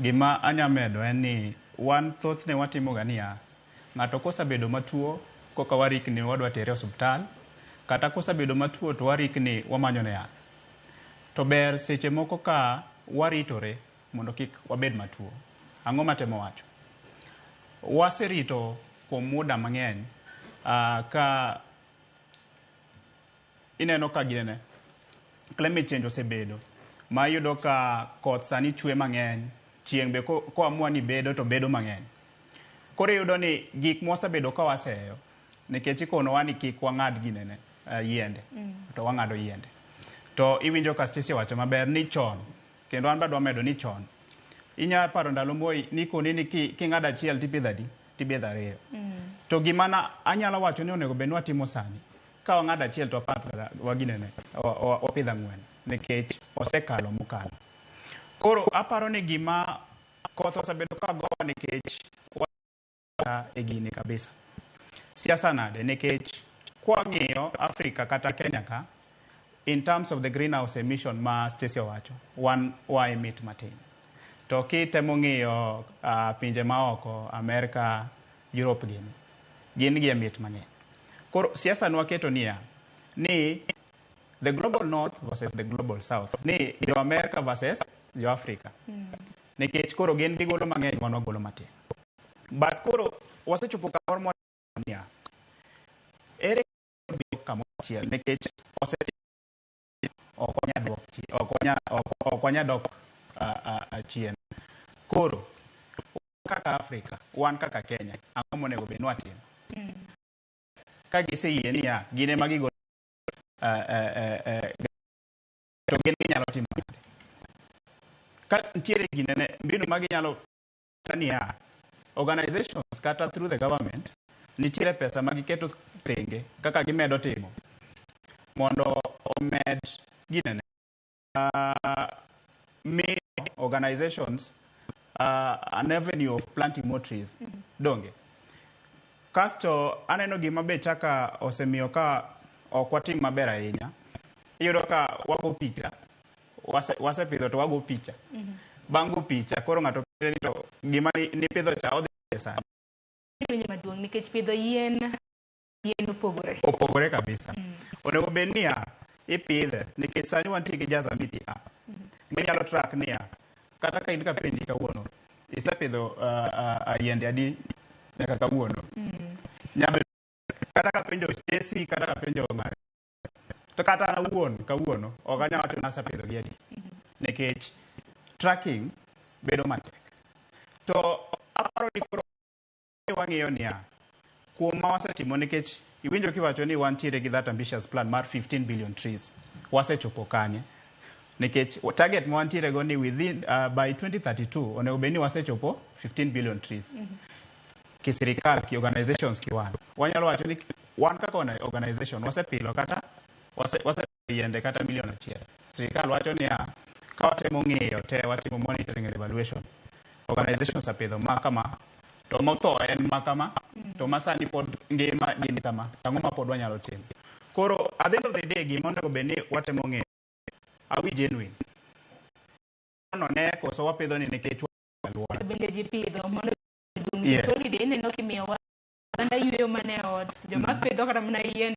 Gima anyamedo en ni wan thothne watimo gania ng'ato kosabedo matuo koka warikni wadwa tere osiptal kata kosabedo matuo to warikni wamanyo ne yath. To ber seche moko ka waritore mondo kik wabed matuo. Ang'o matemo wacho? Waserito kuom muda mang'eny ka ineno ka ginene climate change osebedo ma yudo ka koth sani chwe mang'eny, chieng' be koamua ni bedo to bedo mang'eny. Koro yudo ni gik mwasebedo ka waseyo nikech ikonowa ni kik wang'ad ginene yiende to wang'ado yiende. To iwinjo ka Stacy wacho maber ni chon, kendo an badwa medo ni chon. Inya paro ndalo moi ni koni ni king'ado achiel tipidho adi? Tipidho ariyo. To gimana anyalo wacho ni onego bed ni watimo sani, ka wang'ado achiel to waginene wapidho ang'wen nikech osekalo mokalo. Koro aparo ni gima koth osebedo ka gowa nikech e gini kabisa. Siasa nade nikech kwang'iyo Afrika kata Kenya ka in terms of the greenhouse emission ma Stacy owacho, wan emit matin. To kitemo ng'iyo pinje maoko, Amerika, Europe gin gi emit mang'eny. Koro siasa nwaketo niya ni the global north versus the global south, ni jo America versus jo Africa. Nikech koro gin gigolo mang'eny wan wagolo matin. But koro wasechopo kamoro mo niya ere kamoro achiel nikech okonya dok chien. Koro kaka Afrika, wan kaka Kenya, ang'o monego bed ni watimo? Ka giseyie niya gine ma gigolo to gin ginyalo timo nade? Ka ntiere ginene mbinu ma ginyalo niya organizations kata through the government nitiere pesa ma giketo thenge kaka gimedo timo mondo omed ginene make organizations an avenue of planting more trees. Donge kasto aneno gima be chaka osemiyo ka ok watim maber ahinya. Iyudo ka wago picha wasepidho to wago picha. Bang' go picha koro ng'ato pidho ni to gima ni pidho cha odhi pesa. Maduong' nikech pidho yien opogore kabisa. Onego bed niya ipidhe nikech sani wantie gi Jazamiti app. Minyalo track niya kata ka in ka penji kawuono isepidho yiende adi nyaka kawuono. Nyabe kata ka penjo Stacy kata ka penjo Mari. To kata awuon kawuono ok anyalo wacho nasepidho gi adi. Nikech tracking bedo matek. To aparo ni koro wang'iyo niya kuom ma wasetimo nikech iwinjo kiwacho ni wantiere gi that ambitious plan mar 15 billion trees. Wasechopo kanye nikech target ma wantiere go ni within by 2032 onego bed ni wasechopo 15 billion trees. Kisirikal ki organizations kiwan wanyalo wacho ni wan kaka organization wasepilo kata yiende kata milion achiel. Sirikal wacho ni ka watemo ng'iyo te watimo monitoring and evaluation organizations apidho ma kama to motho en ma kama to masani pod ngima gin kama ang'o ma pod wanyalo timo. Koro at the end of the day gima onego bed ni watemo ng'iyo are we genuine? No ne koso wapidho ni nikech alwora bende ji pidho mondo dum to ni de neno kimiyo wa kanda yueyo mane ot joma pidho kata mana yien